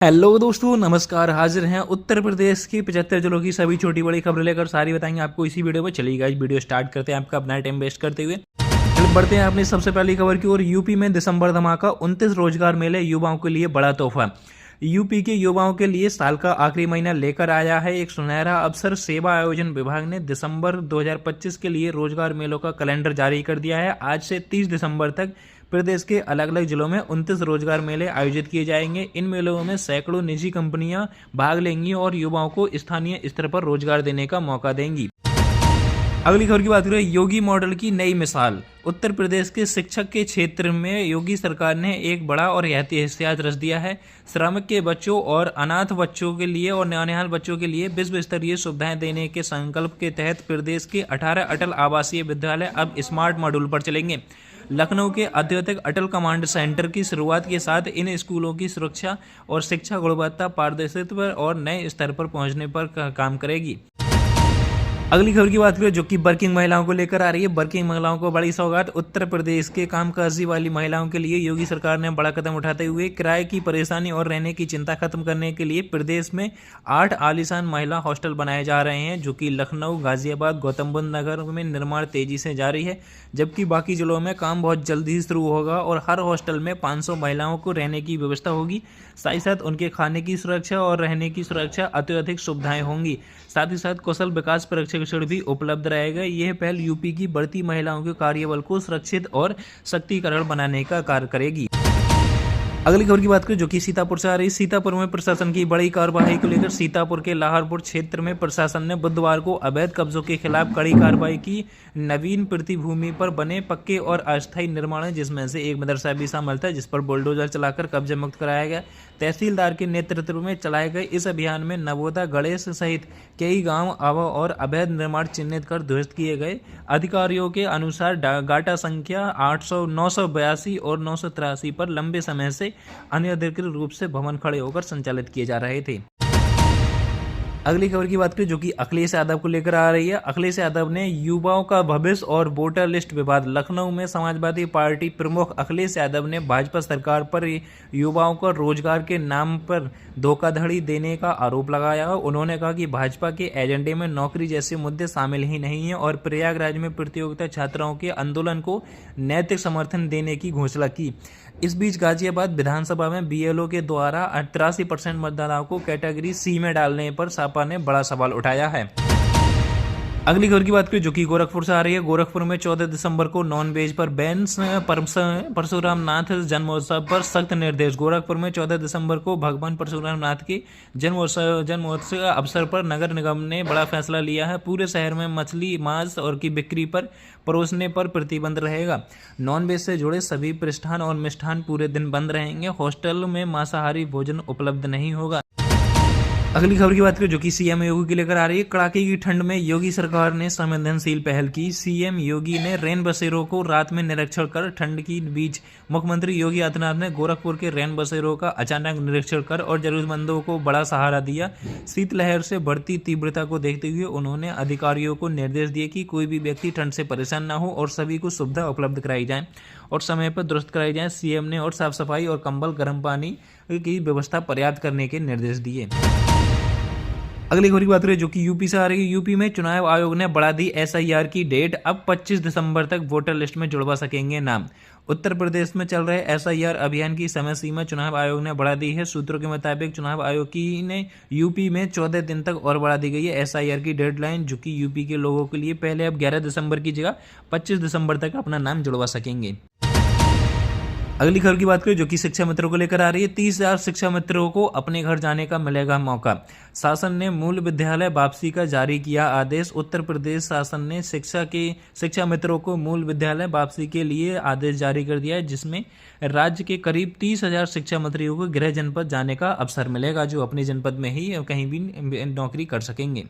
Hello दोस्तों, नमस्कार। हाजिर हैं उत्तर प्रदेश की 75 जिलों की सभी छोटी बड़ी खबरें लेकर। सारी बताएंगे आपको इसी वीडियो में। चलिए गाइस, वीडियो स्टार्ट करते हैं आपका अपना टाइम वेस्ट करते हुए। चलिए बढ़ते हैं अपनी सबसे पहली खबर की ओर। यूपी में दिसंबर धमाका, 29 रोजगार मेले युवाओं के लिए बड़ा तोहफा। यूपी के युवाओं के लिए साल का आखिरी महीना लेकर आया है एक सुनहरा अवसर। सेवा आयोजन विभाग ने दिसंबर 2025 के लिए रोजगार मेलों का कैलेंडर जारी कर दिया है। आज से 30 दिसंबर तक प्रदेश के अलग अलग जिलों में 29 रोजगार मेले आयोजित किए जाएंगे। इन मेलों में सैकड़ों निजी कंपनियां भाग लेंगी और युवाओं को स्थानीय स्तर पर रोजगार देने का मौका देंगी। अगली खबर की बात करें, योगी मॉडल की नई मिसाल। उत्तर प्रदेश के शिक्षक के क्षेत्र में योगी सरकार ने एक बड़ा और एहतियात रच दिया है। श्रमिक के बच्चों और अनाथ बच्चों के लिए और नौनिहाल बच्चों के लिए विश्व स्तरीय सुविधाएं देने के संकल्प के तहत प्रदेश के 18 अटल आवासीय विद्यालय अब स्मार्ट मॉड्यूल पर चलेंगे। लखनऊ के औद्योगिक अटल कमांड सेंटर की शुरुआत के साथ इन स्कूलों की सुरक्षा और शिक्षा गुणवत्ता, पारदर्शित्व और नए स्तर पर पहुंचने पर काम करेगी। अगली खबर की बात करें जो कि वर्किंग महिलाओं को लेकर आ रही है। वर्किंग महिलाओं को बड़ी सौगात। उत्तर प्रदेश के कामकाजी वाली महिलाओं के लिए योगी सरकार ने बड़ा कदम उठाते हुए किराए की परेशानी और रहने की चिंता खत्म करने के लिए प्रदेश में 8 आलीशान महिला हॉस्टल बनाए जा रहे हैं, जो कि लखनऊ, गाजियाबाद, गौतम बुद्ध नगर में निर्माण तेजी से जारी है, जबकि बाकी जिलों में काम बहुत जल्दी ही शुरू होगा और हर हॉस्टल में 500 महिलाओं को रहने की व्यवस्था होगी। साथ ही साथ उनके खाने की सुरक्षा और रहने की सुरक्षा अत्यधिक सुविधाएं होंगी। साथ ही साथ कौशल विकास प्रशिक्षण भी उपलब्ध रहेगा। यह पहल यूपी की बढ़ती महिलाओं के कार्यबल को सुरक्षित और सशक्तिकरण बनाने का कार्य करेगी। अगली खबर की बात करें जो कि सीतापुर से आ रही। सीतापुर में प्रशासन की बड़ी कार्रवाई को लेकर सीतापुर के लाहौरपुर क्षेत्र में प्रशासन ने बुधवार को अवैध कब्जों के खिलाफ कड़ी कार्रवाई की। नवीन प्रतिभूमि पर बने पक्के और अस्थायी निर्माण है, जिसमें से एक मदरसा भी शामिल था, जिस पर बुलडोजर चलाकर कब्जे मुक्त कराया गया। तहसीलदार के नेतृत्व में चलाए गए इस अभियान में नवोदा, गणेश सहित कई गांव और अवैध निर्माण चिन्हित कर ध्वस्त किए गए। अधिकारियों के अनुसार गाटा संख्या 982 और 983 पर लंबे समय से अनधिकृत रूप से भवन खड़े होकर संचालित किए जा रहे थे। अगली खबर की बात करें जो कि अखिलेश यादव को लेकर आ रही है। अखिलेश यादव ने युवाओं का भविष्य और वोटर लिस्ट विवाद। लखनऊ में समाजवादी पार्टी प्रमुख अखिलेश यादव ने भाजपा सरकार पर युवाओं को रोजगार के नाम पर धोखाधड़ी देने का आरोप लगाया। उन्होंने कहा कि भाजपा के एजेंडे में नौकरी जैसे मुद्दे शामिल ही नहीं है और प्रयागराज में प्रतियोगिता छात्राओं के आंदोलन को नैतिक समर्थन देने की घोषणा की। इस बीच गाजियाबाद विधानसभा में बीएलओ के द्वारा 83% मतदाताओं को कैटेगरी सी में डालने पर सपा ने बड़ा सवाल उठाया है। अगली खबर की बात करें जो कि गोरखपुर से आ रही है। गोरखपुर में 14 दिसंबर को नॉन वेज पर बैन। परशुराम नाथ जन्मोत्सव पर सख्त निर्देश। गोरखपुर में 14 दिसंबर को भगवान परशुराम नाथ के जन्मोत्सव अवसर पर नगर निगम ने बड़ा फैसला लिया है। पूरे शहर में मछली, मांस और की बिक्री पर परोसने पर प्रतिबंध रहेगा। नॉन वेज से जुड़े सभी प्रतिष्ठान और मिष्ठान पूरे दिन बंद रहेंगे। हॉस्टल में मांसाहारी भोजन उपलब्ध नहीं होगा। अगली खबर की बात करें जो कि सीएम योगी की लेकर आ रही है। कड़ाके की ठंड में योगी सरकार ने संवेदनशील पहल की। सीएम योगी ने रैन बसेरों को रात में निरीक्षण कर ठंड की बीच मुख्यमंत्री योगी आदित्यनाथ ने गोरखपुर के रैन बसेरों का अचानक निरीक्षण कर और जरूरतमंदों को बड़ा सहारा दिया। शीतलहर से बढ़ती तीव्रता को देखते हुए उन्होंने अधिकारियों को निर्देश दिए कि कोई भी व्यक्ति ठंड से परेशान न हो और सभी को सुविधा उपलब्ध कराई जाए और समय पर दुरुस्त कराई जाए। सीएम ने और साफ सफाई और कंबल, गर्म पानी की व्यवस्था पर्याप्त करने के निर्देश दिए। अगली खबर की बात करें जो कि यूपी से आ रही है। यूपी में चुनाव आयोग ने बढ़ा दी एसआईआर की डेट। अब 25 दिसंबर तक वोटर लिस्ट में जुड़वा सकेंगे नाम। उत्तर प्रदेश में चल रहे एसआईआर अभियान की समय सीमा चुनाव आयोग ने बढ़ा दी है। सूत्रों के मुताबिक चुनाव आयोग की ने यूपी में 14 दिन तक और बढ़ा दी गई है एसआईआर की डेडलाइन, जो कि यूपी के लोगों के लिए पहले अब 11 दिसंबर की जगह 25 दिसंबर तक अपना नाम जुड़वा सकेंगे। अगली खबर की बात करें जो कि शिक्षा मित्रों को लेकर आ रही है। 30,000 शिक्षा मित्रों को अपने घर जाने का मिलेगा मौका। शासन ने मूल विद्यालय वापसी का जारी किया आदेश। उत्तर प्रदेश शासन ने शिक्षा मित्रों को मूल विद्यालय वापसी के लिए आदेश जारी कर दिया है, जिसमें राज्य के करीब 30,000 शिक्षा मित्रों को गृह जनपद जाने का अवसर मिलेगा, जो अपने जनपद में ही कहीं भी नौकरी कर सकेंगे।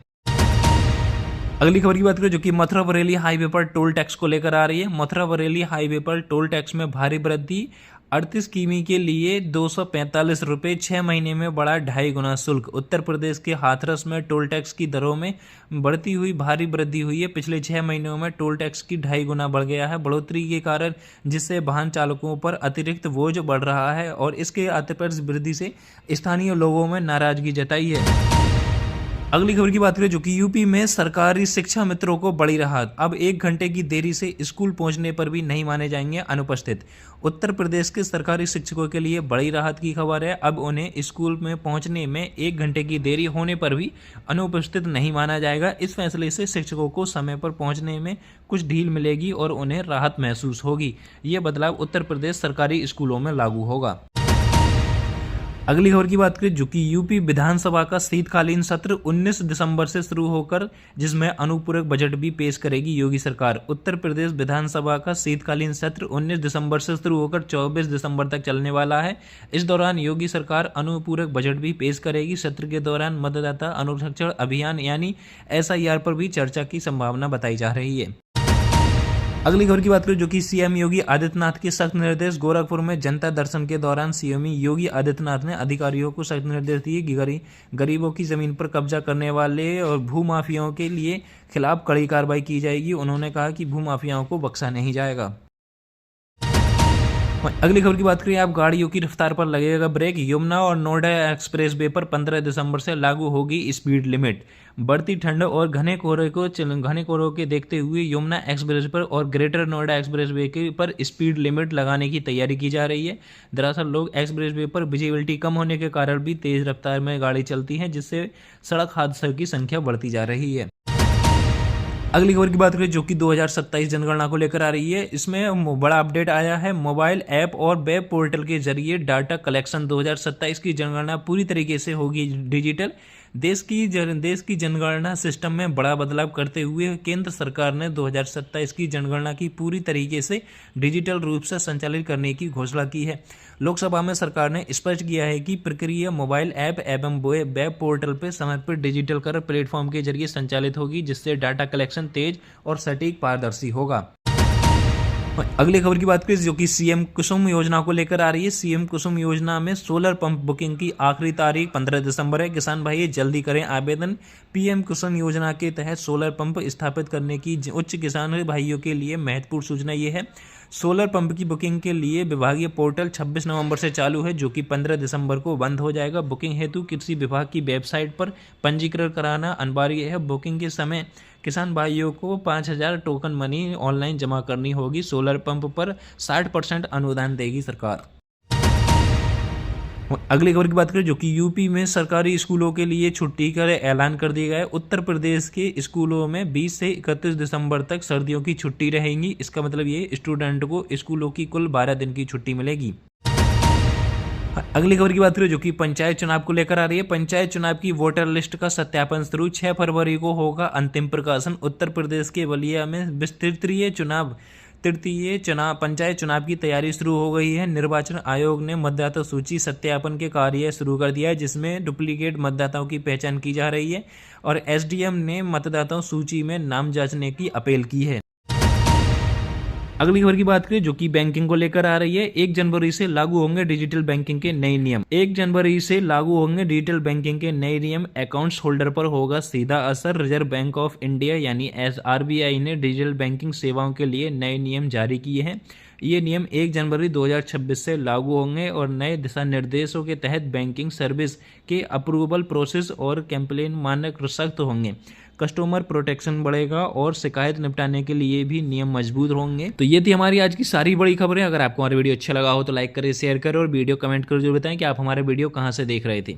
अगली खबर की बात करें जो कि मथुरा बरेली हाईवे पर टोल टैक्स को लेकर आ रही है। मथुरा बरेली हाईवे पर टोल टैक्स में भारी वृद्धि। 38 किमी के लिए 245 रुपये, 6 महीने में बढ़ा 2.5 गुना शुल्क। उत्तर प्रदेश के हाथरस में टोल टैक्स की दरों में बढ़ती हुई भारी वृद्धि हुई है। पिछले 6 महीनों में टोल टैक्स की 2.5 गुना बढ़ गया है बढ़ोतरी के कारण, जिससे वाहन चालकों पर अतिरिक्त बोझ बढ़ रहा है और इसके अतिरिक्त वृद्धि से स्थानीय लोगों में नाराजगी जताई है। अगली खबर की बात करें जो कि यूपी में सरकारी शिक्षा मित्रों को बड़ी राहत। अब 1 घंटे की देरी से स्कूल पहुंचने पर भी नहीं माने जाएंगे अनुपस्थित। उत्तर प्रदेश के सरकारी शिक्षकों के लिए बड़ी राहत की खबर है। अब उन्हें स्कूल में पहुंचने में 1 घंटे की देरी होने पर भी अनुपस्थित नहीं माना जाएगा। इस फैसले से शिक्षकों को समय पर पहुंचने में कुछ ढील मिलेगी और उन्हें राहत महसूस होगी। ये बदलाव उत्तर प्रदेश सरकारी स्कूलों में लागू होगा। अगली खबर की बात करें जो कि यूपी विधानसभा का शीतकालीन सत्र 19 दिसंबर से शुरू होकर, जिसमें अनुपूरक बजट भी पेश करेगी योगी सरकार। उत्तर प्रदेश विधानसभा का शीतकालीन सत्र 19 दिसंबर से शुरू होकर 24 दिसंबर तक चलने वाला है। इस दौरान योगी सरकार अनुपूरक बजट भी पेश करेगी। सत्र के दौरान मतदाता अनुरक्षण अभियान यानी SIR पर भी चर्चा की संभावना बताई जा रही है। अगली खबर की बात करें जो कि सीएम योगी आदित्यनाथ के सख्त निर्देश। गोरखपुर में जनता दर्शन के दौरान सीएम योगी आदित्यनाथ ने अधिकारियों को सख्त निर्देश दिए कि गरीबों की जमीन पर कब्जा करने वाले और भूमाफियाओं के लिए खिलाफ कड़ी कार्रवाई की जाएगी। उन्होंने कहा कि भूमाफियाओं को बख्शा नहीं जाएगा। अगली खबर की बात करें, आप गाड़ियों की रफ्तार पर लगेगा ब्रेक। यमुना और नोएडा एक्सप्रेस वे पर 15 दिसंबर से लागू होगी स्पीड लिमिट। बढ़ती ठंड और घने कोहरे के देखते हुए यमुना एक्सप्रेस पर और ग्रेटर नोएडा एक्सप्रेस वे के पर स्पीड लिमिट लगाने की तैयारी की जा रही है। दरअसल लोग एक्सप्रेस वे पर विजिबिलिटी कम होने के कारण भी तेज रफ्तार में गाड़ी चलती है, जिससे सड़क हादसों की संख्या बढ़ती जा रही है। अगली खबर की बात करें जो कि 2027 जनगणना को लेकर आ रही है। इसमें बड़ा अपडेट आया है। मोबाइल ऐप और वेब पोर्टल के जरिए डाटा कलेक्शन 2027 की जनगणना पूरी तरीके से होगी डिजिटल। देश की जनगणना सिस्टम में बड़ा बदलाव करते हुए केंद्र सरकार ने 2027 की जनगणना की पूरी तरीके से डिजिटल रूप से संचालित करने की घोषणा की है। लोकसभा में सरकार ने स्पष्ट किया है कि प्रक्रिया मोबाइल ऐप एवं वेब पोर्टल पर समर्पित डिजिटल कर प्लेटफॉर्म के जरिए संचालित होगी, जिससे डाटा कलेक्शन तेज और सटीक पारदर्शी होगा। अगली खबर की बात करें जो कि सीएम कुसुम योजना को लेकर आ रही है। सीएम कुसुम योजना में सोलर पंप बुकिंग की आखिरी तारीख 15 दिसंबर है। किसान भाई जल्दी करें आवेदन। पीएम कुसुम योजना के तहत सोलर पंप स्थापित करने की उच्च किसान भाइयों के लिए महत्वपूर्ण सूचना ये है। सोलर पंप की बुकिंग के लिए विभागीय पोर्टल 26 नवंबर से चालू है, जो कि 15 दिसंबर को बंद हो जाएगा। बुकिंग हेतु कृषि विभाग की वेबसाइट पर पंजीकरण कराना अनिवार्य है। बुकिंग के समय किसान भाइयों को 5000 टोकन मनी ऑनलाइन जमा करनी होगी। सोलर पंप पर 60% अनुदान देगी सरकार। अगली खबर की बात करें जो कि यूपी में सरकारी स्कूलों के लिए छुट्टी का ऐलान कर दिया गया है। उत्तर प्रदेश के स्कूलों में 20 से 31 दिसंबर तक सर्दियों की छुट्टी रहेंगी। इसका मतलब ये स्टूडेंट को स्कूलों की कुल 12 दिन की छुट्टी मिलेगी। अगली खबर की बात करें जो कि पंचायत चुनाव को लेकर आ रही है। पंचायत चुनाव की वोटर लिस्ट का सत्यापन शुरू, 6 फरवरी को होगा अंतिम प्रकाशन। उत्तर प्रदेश के बलिया में तृतीय पंचायत चुनाव की तैयारी शुरू हो गई है। निर्वाचन आयोग ने मतदाता सूची सत्यापन के कार्य शुरू कर दिया है, जिसमें डुप्लीकेट मतदाताओं की पहचान की जा रही है और SDM ने मतदाताओं सूची में नाम जांचने की अपील की है। अगली खबर की बात करें जो कि बैंकिंग को लेकर आ रही है। 1 जनवरी से लागू होंगे डिजिटल बैंकिंग के नए नियम। 1 जनवरी से लागू होंगे डिजिटल बैंकिंग के नए नियम। अकाउंट्स होल्डर पर होगा सीधा असर। रिजर्व बैंक ऑफ इंडिया यानी RBI ने डिजिटल बैंकिंग सेवाओं के लिए नए नियम जारी किए हैं। ये नियम 1 जनवरी 2026 से लागू होंगे और नए दिशा निर्देशों के तहत बैंकिंग सर्विस के अप्रूवल प्रोसेस और कंप्लेन मानक सख्त होंगे। कस्टमर प्रोटेक्शन बढ़ेगा और शिकायत निपटाने के लिए भी नियम मजबूत होंगे। तो ये थी हमारी आज की सारी बड़ी खबरें। अगर आपको हमारा वीडियो अच्छा लगा हो तो लाइक करें, शेयर करें और वीडियो कमेंट कर जरूर बताएं कि आप हमारे वीडियो कहां से देख रहे थे।